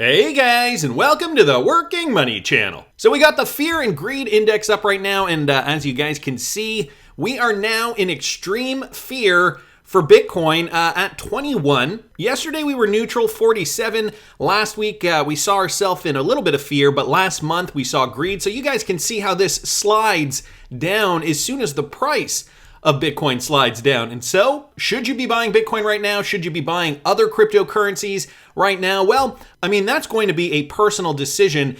Hey guys, and welcome to the Working Money channel. So we got the Fear and Greed Index up right now, and as you guys can see, we are now in extreme fear for Bitcoin at 21. Yesterday we were neutral, 47. Last week we saw ourselves in a little bit of fear, but last month we saw greed. So you guys can see how this slides down as soon as the price of Bitcoin slides down. And so, should you be buying Bitcoin right now? Should you be buying other cryptocurrencies right now? Well, I mean, that's going to be a personal decision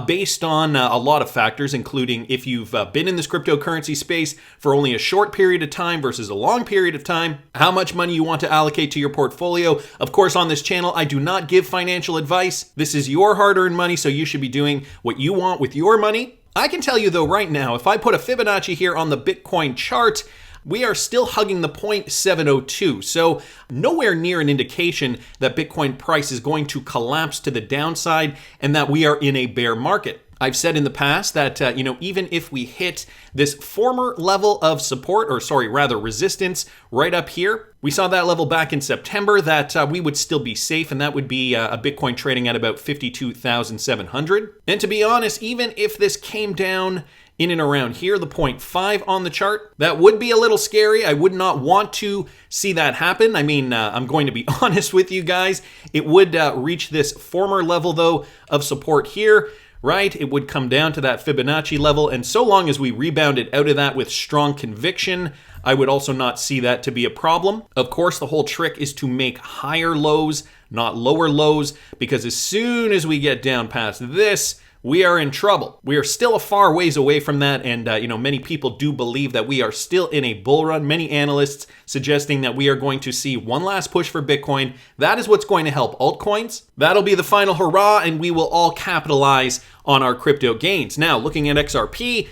based on a lot of factors, including if you've been in this cryptocurrency space for only a short period of time versus a long period of time, how much money you want to allocate to your portfolio. Of course, on this channel, I do not give financial advice. This is your hard-earned money, so you should be doing what you want with your money. I can tell you though right now, if I put a Fibonacci here on the Bitcoin chart, we are still hugging the 0.702, so nowhere near an indication that Bitcoin price is going to collapse to the downside and that we are in a bear market. I've said in the past that, even if we hit this former level of support, resistance right up here, we saw that level back in September, that we would still be safe, and that would be a Bitcoin trading at about 52,700. And to be honest, even if this came down in and around here, the 0.5 on the chart, that would be a little scary. I would not want to see that happen. I mean, I'm going to be honest with you guys. It would reach this former level, though, of support here, right? It would come down to that Fibonacci level, and so long as we rebounded out of that with strong conviction, I would also not see that to be a problem. Of course, the whole trick is to make higher lows, not lower lows, because as soon as we get down past this, we are in trouble. We are still a far ways away from that, and many people do believe that we are still in a bull run. Many analysts suggesting that we are going to see one last push for Bitcoin. That is what's going to help altcoins. That'll be the final hurrah, and we will all capitalize on our crypto gains. Now, looking at XRP,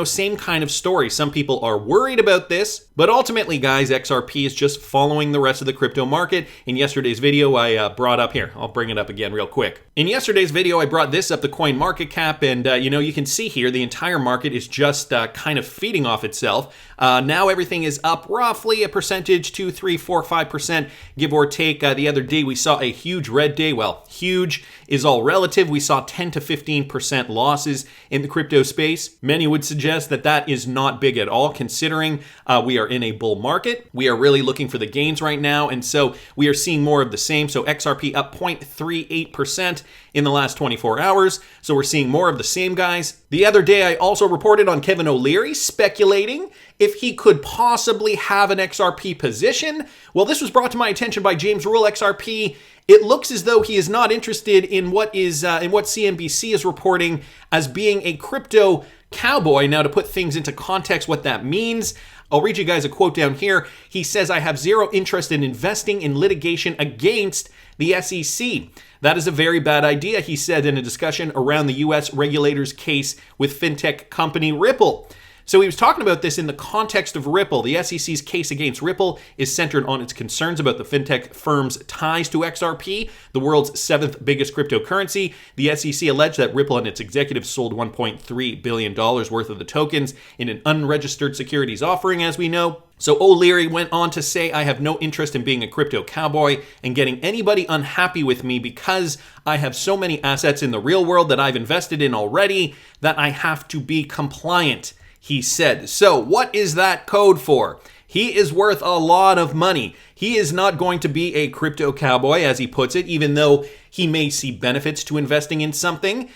same kind of story. Some people are worried about this, but ultimately, guys, XRP is just following the rest of the crypto market. In yesterday's video, I brought up here. I'll bring it up again real quick. In yesterday's video, I brought this up, the coin market cap, and you can see here the entire market is just kind of feeding off itself. Now everything is up roughly a percentage, 2, 3, 4, 5%, give or take. The other day we saw a huge red day. Well, huge is all relative. We saw 10 to 15% losses in the crypto space. Many would suggest that that is not big at all, considering we are in a bull market. We are really looking for the gains right now, and so we are seeing more of the same. So XRP up 0.38% in the last 24 hours. So we're seeing more of the same, guys. The other day, I also reported on Kevin OLeary speculating if he could possibly have an XRP position. Well, this was brought to my attention by James Rule XRP. It looks as though he is not interested in what CNBC is reporting as being a crypto cowboy. Now, to put things into context, what that means, I'll read you guys a quote down here. He says, "I have zero interest in investing in litigation against the SEC. That is a very bad idea," he said in a discussion around the U.S. regulator's case with fintech company Ripple. So he was talking about this in the context of Ripple. The SEC's case against Ripple is centered on its concerns about the fintech firm's ties to XRP, the world's 7th biggest cryptocurrency. The SEC alleged that Ripple and its executives sold $1.3 billion worth of the tokens in an unregistered securities offering, as we know. So OLeary went on to say, "I have no interest in being a crypto cowboy and getting anybody unhappy with me because I have so many assets in the real world that I've invested in already that I have to be compliant," he said. So what is that code for? He is worth a lot of money. He is not going to be a crypto cowboy, as he puts it, even though he may see benefits to investing in something.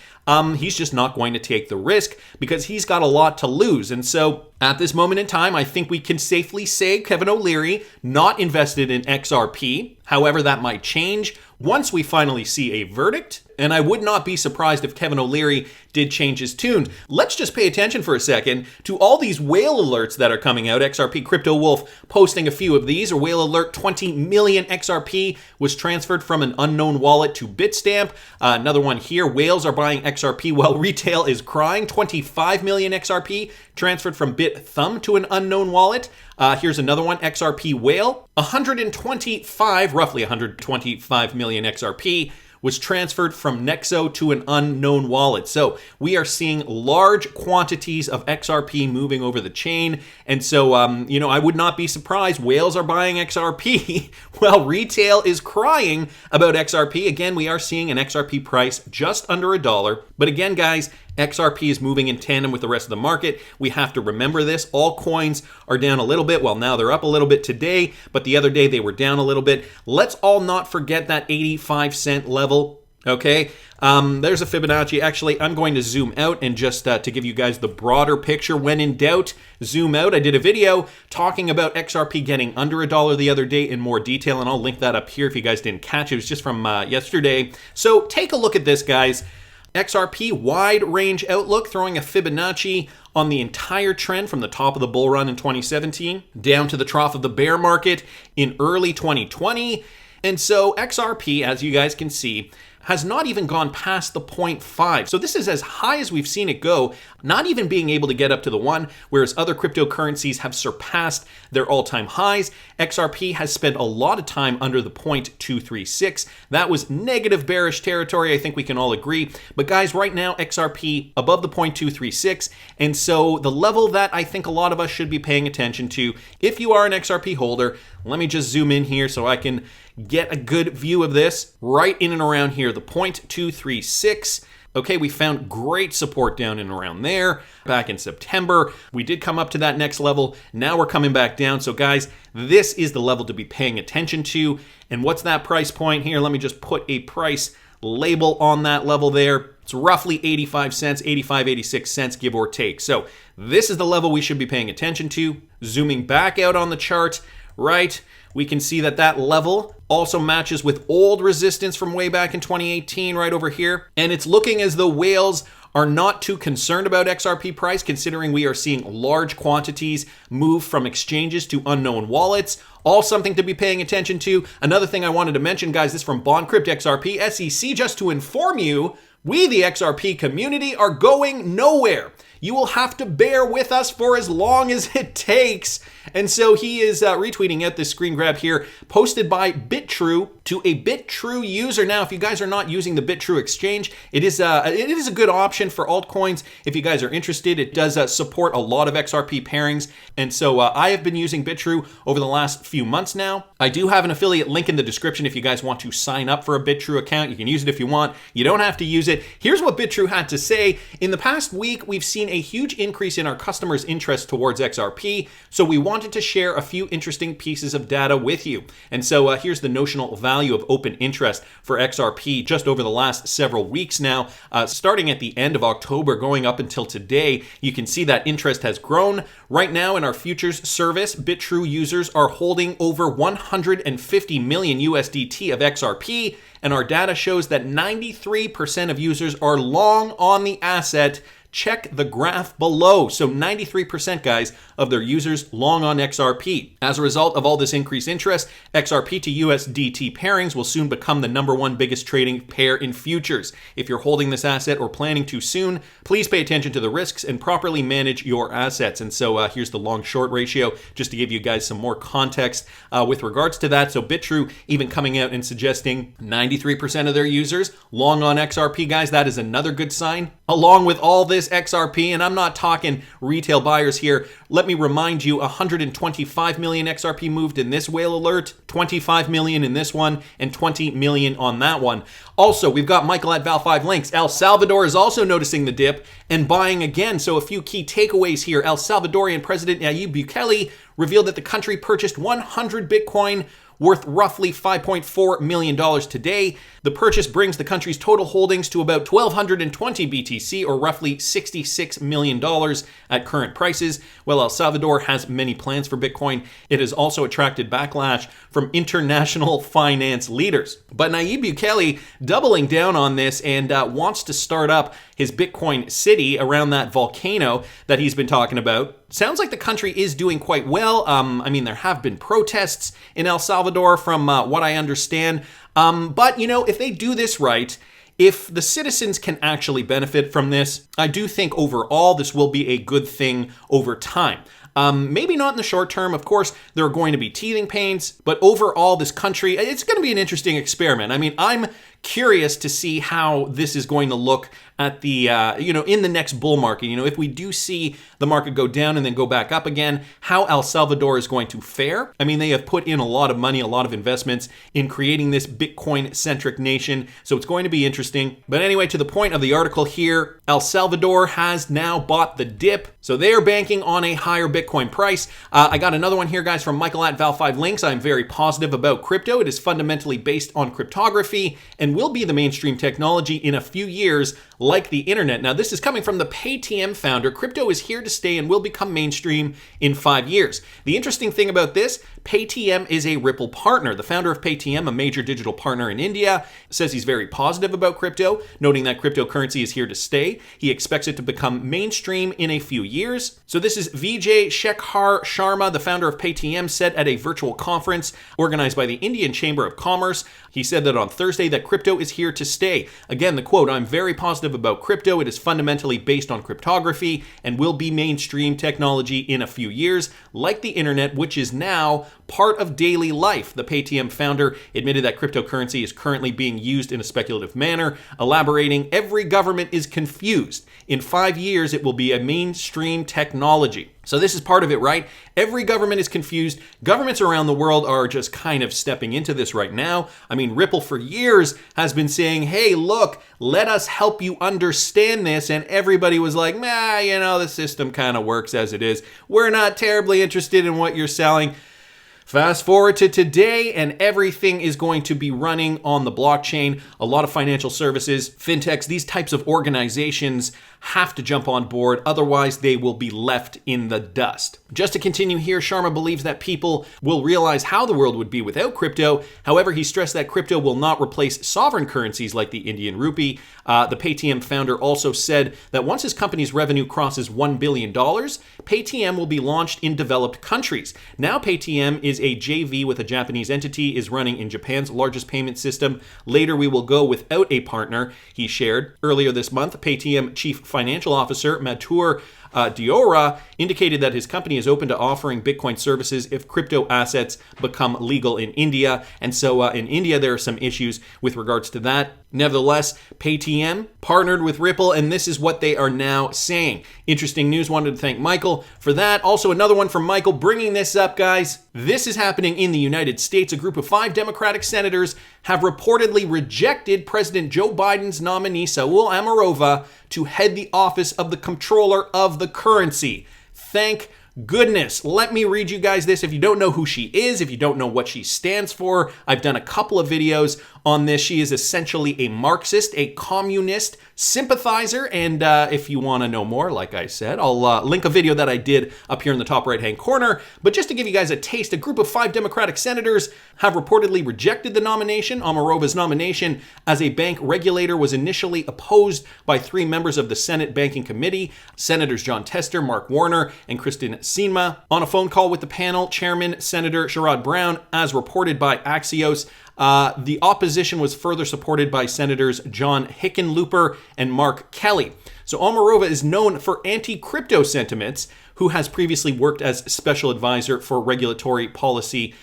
He's just not going to take the risk because he's got a lot to lose. And so at this moment in time, I think we can safely say Kevin OLeary not invested in XRP. However, that might change once we finally see a verdict. And I would not be surprised if Kevin OLeary did change his tune. Let's just pay attention for a second to all these whale alerts that are coming out. XRP Crypto Wolf posting a few of these. A whale alert, 20 million XRP was transferred from an unknown wallet to Bitstamp. Another one here, whales are buying XRP while retail is crying. 25 million XRP transferred from BitThumb to an unknown wallet. Here's another one, XRP Whale. roughly 125 million XRP was transferred from Nexo to an unknown wallet. So we are seeing large quantities of XRP moving over the chain. And so, I would not be surprised. Whales are buying XRP. Well, retail is crying about XRP. Again, we are seeing an XRP price just under $1. But again, guys, XRP is moving in tandem with the rest of the market. We have to remember this. All coins are down a little bit. Well, now they're up a little bit today, but the other day they were down a little bit. Let's all not forget that 85-cent level. Okay, there's a Fibonacci. Actually, I'm going to zoom out and just to give you guys the broader picture. When in doubt, zoom out. I did a video talking about XRP getting under $1 the other day in more detail, and I'll link that up here if you guys didn't catch it. It was just from yesterday. So take a look at this, guys. XRP wide range outlook, throwing a Fibonacci on the entire trend from the top of the bull run in 2017 down to the trough of the bear market in early 2020. And so XRP, as you guys can see, has not even gone past the 0.5. So this is as high as we've seen it go, not even being able to get up to the 1, whereas other cryptocurrencies have surpassed their all-time highs. XRP has spent a lot of time under the 0.236. That was negative bearish territory, I think we can all agree. But guys, right now, XRP above the 0.236. And so the level that I think a lot of us should be paying attention to, if you are an XRP holder, let me just zoom in here so I can get a good view of this. Right in and around here, the 0.236. Okay, we found great support down and around there back in September. We did come up to that next level. Now we're coming back down. So guys, this is the level to be paying attention to. And what's that price point here? Let me just put a price label on that level there. It's roughly 85 cents, 85, 86 cents, give or take. So this is the level we should be paying attention to. Zooming back out on the chart, right? We can see that that level also matches with old resistance from way back in 2018 right over here. And it's looking as though whales are not too concerned about XRP price, considering we are seeing large quantities move from exchanges to unknown wallets. All something to be paying attention to. Another thing I wanted to mention, guys, this from BondCrypt XRP, SEC, just to inform you, we, the XRP community, are going nowhere. You will have to bear with us for as long as it takes. And so he is retweeting out this screen grab here, posted by Bittrue to a Bittrue user. Now, if you guys are not using the Bittrue exchange, it is a good option for altcoins. If you guys are interested, it does support a lot of XRP pairings. And so I have been using Bittrue over the last few months now. I do have an affiliate link in the description if you guys want to sign up for a Bittrue account. You can use it if you want. You don't have to use it. Here's what Bittrue had to say. In the past week, we've seen a huge increase in our customers' interest towards XRP, so we wanted to share a few interesting pieces of data with you. And so here's the notional value of open interest for XRP just over the last several weeks now, starting at the end of October going up until today. You can see that interest has grown. Right now in our futures service, Bittrue users are holding over 150 million USDT of XRP, and our data shows that 93% of users are long on the asset. Check the graph below. So 93%, guys, of their users long on XRP. As a result of all this increased interest, XRP to USDT pairings will soon become the #1 biggest trading pair in futures. If you're holding this asset or planning to soon, please pay attention to the risks and properly manage your assets. And so here's the long-short ratio, just to give you guys some more context with regards to that. So Bittrue even coming out and suggesting 93% of their users long on XRP, guys. That is another good sign. Along with all this XRP, and I'm not talking retail buyers here. Let me remind you, 125 million XRP moved in this whale alert, 25 million in this one, and 20 million on that one. Also, we've got Michael at Val5 Links. El Salvador is also noticing the dip and buying again. So a few key takeaways here. El Salvadorian President Nayib Bukele revealed that the country purchased 100 Bitcoin worth roughly $5.4 million today. The purchase brings the country's total holdings to about 1,220 BTC, or roughly $66 million at current prices. While El Salvador has many plans for Bitcoin, it has also attracted backlash from international finance leaders. But Nayib Bukele doubling down on this and wants to start up his Bitcoin city around that volcano that he's been talking about. Sounds like the country is doing quite well. I mean, there have been protests in El Salvador from what I understand. But, you know, if they do this right, if the citizens can actually benefit from this, I do think overall this will be a good thing over time. Maybe not in the short term. Of course, there are going to be teething pains, but overall, this country, it's going to be an interesting experiment. I mean, I'm curious to see how this is going to look at the, in the next bull market. If we do see the market go down and then go back up again, how El Salvador is going to fare. I mean, they have put in a lot of money, a lot of investments in creating this Bitcoin-centric nation, so it's going to be interesting. But anyway, to the point of the article here, El Salvador has now bought the dip, so they are banking on a higher Bitcoin price. I got another one here, guys, from Michael at Val5Links. I'm very positive about crypto. It is fundamentally based on cryptography and will be the mainstream technology in a few years, like the internet. Now, this is coming from the Paytm founder. Crypto is here to stay and will become mainstream in 5 years. The interesting thing about this, Paytm is a Ripple partner. The founder of Paytm, a major digital partner in India, says he's very positive about crypto, noting that cryptocurrency is here to stay. He expects it to become mainstream in a few years. So this is Vijay Shekhar Sharma, the founder of Paytm, said at a virtual conference organized by the Indian Chamber of Commerce. He said that on Thursday that crypto is here to stay. Again, the quote, "I'm very positive about crypto. It is fundamentally based on cryptography and will be mainstream technology in a few years, like the internet, which is now part of daily life." The Paytm founder admitted that cryptocurrency is currently being used in a speculative manner, elaborating, "Every government is confused. In 5 years, it will be a mainstream technology." So this is part of it, right? Every government is confused. Governments around the world are just kind of stepping into this right now. I mean, Ripple for years has been saying, hey, look, let us help you understand this. And everybody was like, the system kind of works as it is. We're not terribly interested in what you're selling. Fast forward to today, and everything is going to be running on the blockchain. A lot of financial services, fintechs, these types of organizations have to jump on board. Otherwise, they will be left in the dust. Just to continue here, Sharma believes that people will realize how the world would be without crypto. However, he stressed that crypto will not replace sovereign currencies like the Indian rupee. The Paytm founder also said that once his company's revenue crosses $1 billion, Paytm will be launched in developed countries. Now, Paytm is a JV with a Japanese entity, is running in Japan's largest payment system. Later, we will go without a partner, he shared. Earlier this month, Paytm Chief Financial Officer Mathur Diora indicated that his company is open to offering Bitcoin services if crypto assets become legal in India. And so in India, there are some issues with regards to that. Nevertheless, Paytm partnered with Ripple, and this is what they are now saying. Interesting news. Wanted to thank Michael for that. Also, another one from Michael bringing this up, guys. This is happening in the United States. A group of 5 Democratic senators have reportedly rejected President Joe Biden's nominee, Saul Amarova, to head the office of the Comptroller of the Currency. Thank goodness. Let me read you guys this. If you don't know who she is, if you don't know what she stands for, I've done a couple of videos on this. She is essentially a Marxist, a communist sympathizer, and if you want to know more, like I said, I'll link a video that I did up here in the top right-hand corner. But just to give you guys a taste, a group of 5 Democratic senators have reportedly rejected the nomination. Amarova's nomination as a bank regulator was initially opposed by 3 members of the Senate Banking Committee, Senators John Tester, Mark Warner, and Kristen Sinema. On a phone call with the panel, Chairman Senator Sherrod Brown, as reported by Axios, the opposition was further supported by Senators John Hickenlooper and Mark Kelly. So Omarova is known for anti-crypto sentiments, who has previously worked as special advisor for regulatory policy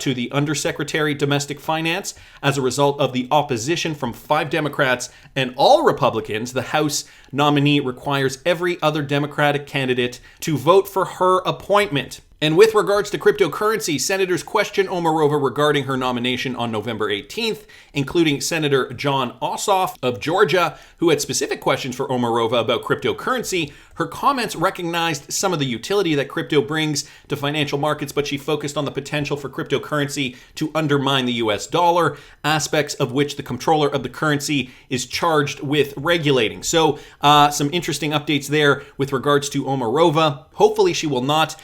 to the Undersecretary Domestic Finance. As a result of the opposition from 5 Democrats and all Republicans, the House nominee requires every other Democratic candidate to vote for her appointment. And with regards to cryptocurrency, senators questioned Omarova regarding her nomination on November 18th, including Senator John Ossoff of Georgia, who had specific questions for Omarova about cryptocurrency. Her comments recognized some of the utility that crypto brings to financial markets, but she focused on the potential for cryptocurrency to undermine the US dollar, aspects of which the comptroller of the currency is charged with regulating. So some interesting updates there with regards to Omarova. Hopefully she will not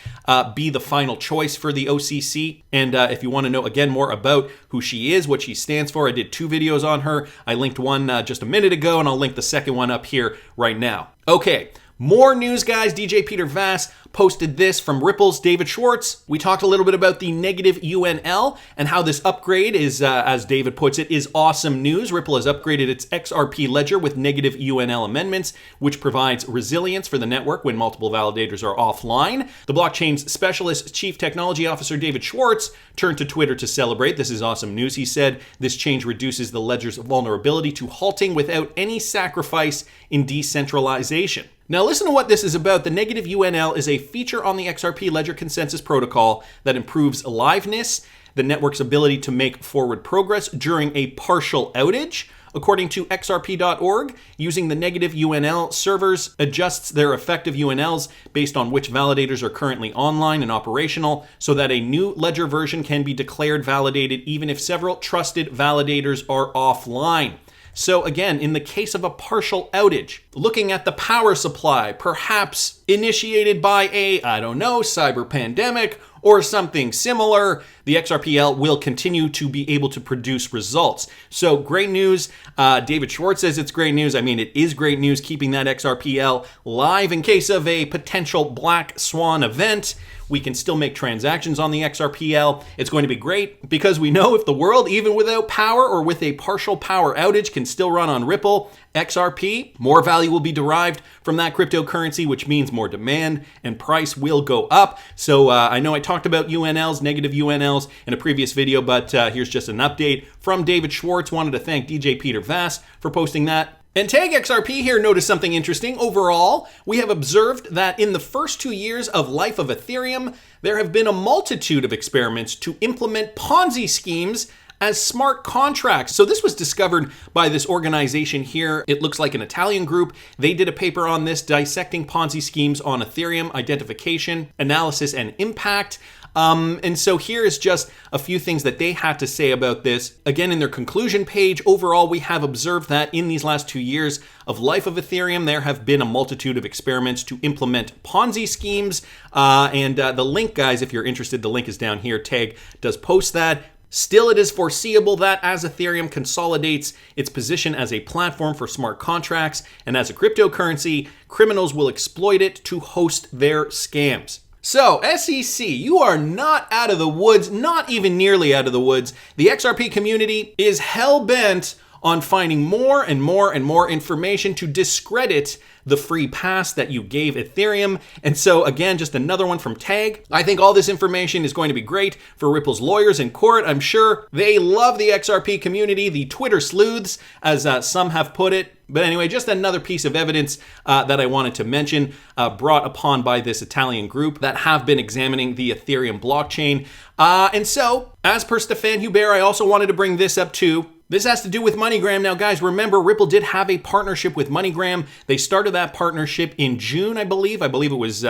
be the final choice for the OCC. And if you want to know, again, more about who she is, what she stands for, I did 2 videos on her. I linked one just a minute ago, and I'll link the second one up here right now. Okay. More news, guys. DJ Peter Vass posted this from Ripple's David Schwartz. We talked a little bit about the negative UNL and how this upgrade is, as David puts it, is awesome news. Ripple has upgraded its XRP ledger with negative UNL amendments, which provides resilience for the network when multiple validators are offline. The blockchain's specialist chief technology officer, David Schwartz, turned to Twitter to celebrate. This is awesome news, he said. This change reduces the ledger's vulnerability to halting without any sacrifice in decentralization. Now listen to what this is about. The negative UNL is a feature on the XRP Ledger Consensus Protocol that improves aliveness, the network's ability to make forward progress during a partial outage. According to XRP.org, using the negative UNL, servers adjusts their effective UNLs based on which validators are currently online and operational so that a new ledger version can be declared validated even if several trusted validators are offline. So again, in the case of a partial outage, looking at the power supply, perhaps initiated by a, cyber pandemic or something similar, the XRPL will continue to be able to produce results. So great news. David Schwartz says it's great news. I mean, it is great news keeping that XRPL live in case of a potential black swan event. We can still make transactions on the XRPL. It's going to be great because we know if the world, even without power or with a partial power outage, can still run on Ripple, XRP, more value will be derived from that cryptocurrency, which means more demand and price will go up. So I know I talked about UNLs, negative UNLs in a previous video, but here's just an update from David Schwartz. Wanted to thank DJ Peter Vass for posting that. And Tag XRP here noticed something interesting. Overall, we have observed that in the first 2 years of life of Ethereum, there have been a multitude of experiments to implement Ponzi schemes as smart contracts. So this was discovered by this organization here. It looks like an Italian group. They did a paper on this, dissecting Ponzi schemes on Ethereum, identification, analysis, and impact. And so here is just a few things that they had to say about this. Again, in their conclusion page, overall, we have observed that in these last 2 years of life of Ethereum, there have been a multitude of experiments to implement Ponzi schemes. The link, guys, if you're interested, the link is down here. Tag does post that. Still, it is foreseeable that as Ethereum consolidates its position as a platform for smart contracts and as a cryptocurrency, criminals will exploit it to host their scams. So, SEC, you are not out of the woods, not even nearly out of the woods. The XRP community is hell-bent on finding more and more and more information to discredit the free pass that you gave Ethereum. And so again, just another one from Tag. I think all this information is going to be great for Ripple's lawyers in court. I'm sure they love the XRP community, the Twitter sleuths, as some have put it. But anyway, just another piece of evidence that I wanted to mention, brought upon by this Italian group that have been examining the Ethereum blockchain. And so, as per Stefan Hubert, I also wanted to bring this up too. This has to do with Moneygram. Now, guys, remember, Ripple did have a partnership with Moneygram. They started that partnership in June, I believe. I believe it was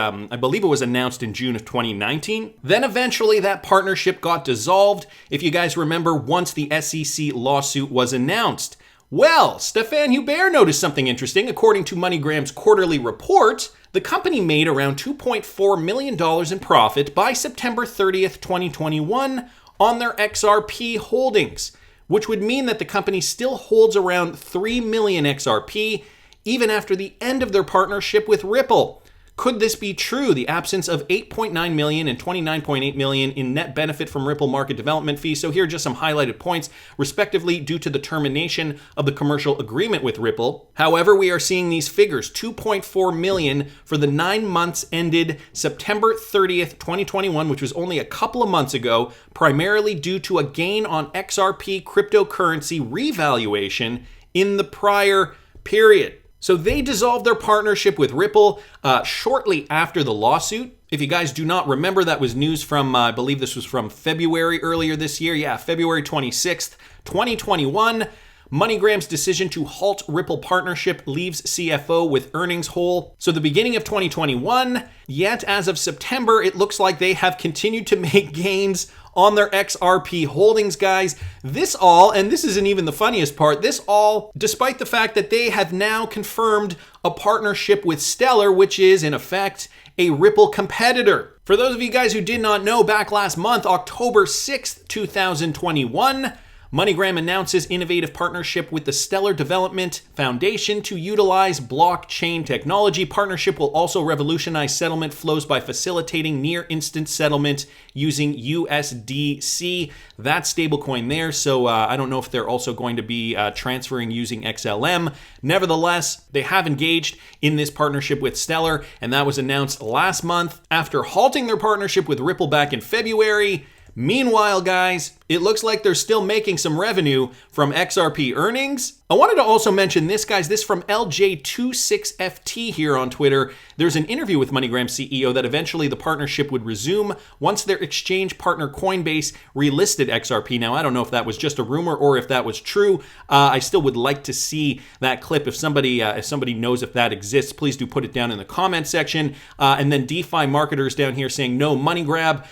announced in June of 2019. Then eventually that partnership got dissolved, if you guys remember, once the SEC lawsuit was announced. Well, Stefan Hubert noticed something interesting. According to Moneygram's quarterly report, the company made around $2.4 million in profit by September 30th, 2021 on their XRP holdings, which would mean that the company still holds around 3 million XRP even after the end of their partnership with Ripple. Could this be true? The absence of 8.9 million and 29.8 million in net benefit from Ripple market development fees. So here are just some highlighted points, respectively, due to the termination of the commercial agreement with Ripple. However, we are seeing these figures, 2.4 million for the 9 months ended September 30th, 2021, which was only a couple of months ago, primarily due to a gain on XRP cryptocurrency revaluation in the prior period. So they dissolved their partnership with Ripple shortly after the lawsuit. If you guys do not remember, that was news from, I believe this was from February earlier this year. Yeah, February 26th, 2021. Moneygram's decision to halt Ripple partnership leaves CFO with earnings hole. So the beginning of 2021, yet as of September, it looks like they have continued to make gains on their XRP holdings, guys. This all, and this isn't even the funniest part, this all despite the fact that they have now confirmed a partnership with Stellar, which is in effect a Ripple competitor. For those of you guys who did not know, back last month, October 6th, 2021, Moneygram announces innovative partnership with the Stellar Development Foundation to utilize blockchain technology. Partnership will also revolutionize settlement flows by facilitating near-instant settlement using USDC. That stablecoin there, so I don't know if they're also going to be transferring using XLM. Nevertheless, they have engaged in this partnership with Stellar, and that was announced last month after halting their partnership with Ripple back in February. Meanwhile, guys, it looks like they're still making some revenue from XRP earnings. I wanted to also mention this, guys, this from LJ26FT here on Twitter. There's an interview with Moneygram CEO that eventually the partnership would resume once their exchange partner Coinbase relisted XRP. Now, I don't know if that was just a rumor or if that was true. I still would like to see that clip. If somebody knows if that exists, please do put it down in the comment section. And then DeFi marketers down here saying, no, Moneygram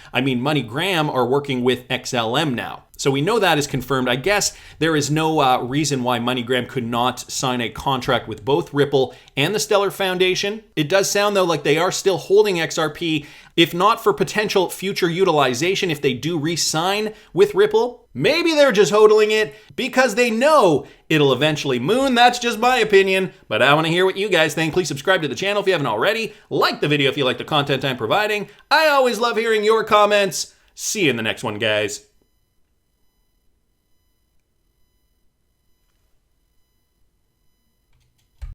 are working with XLM now. So we know that is confirmed. I guess there is no reason why Moneygram could not sign a contract with both Ripple and the Stellar Foundation. It does sound, though, like they are still holding XRP, if not for potential future utilization, if they do re-sign with Ripple. Maybe they're just hodling it because they know it'll eventually moon. That's just my opinion, but I want to hear what you guys think. Please subscribe to the channel if you haven't already. Like the video if you like the content I'm providing. I always love hearing your comments. See you in the next one, guys.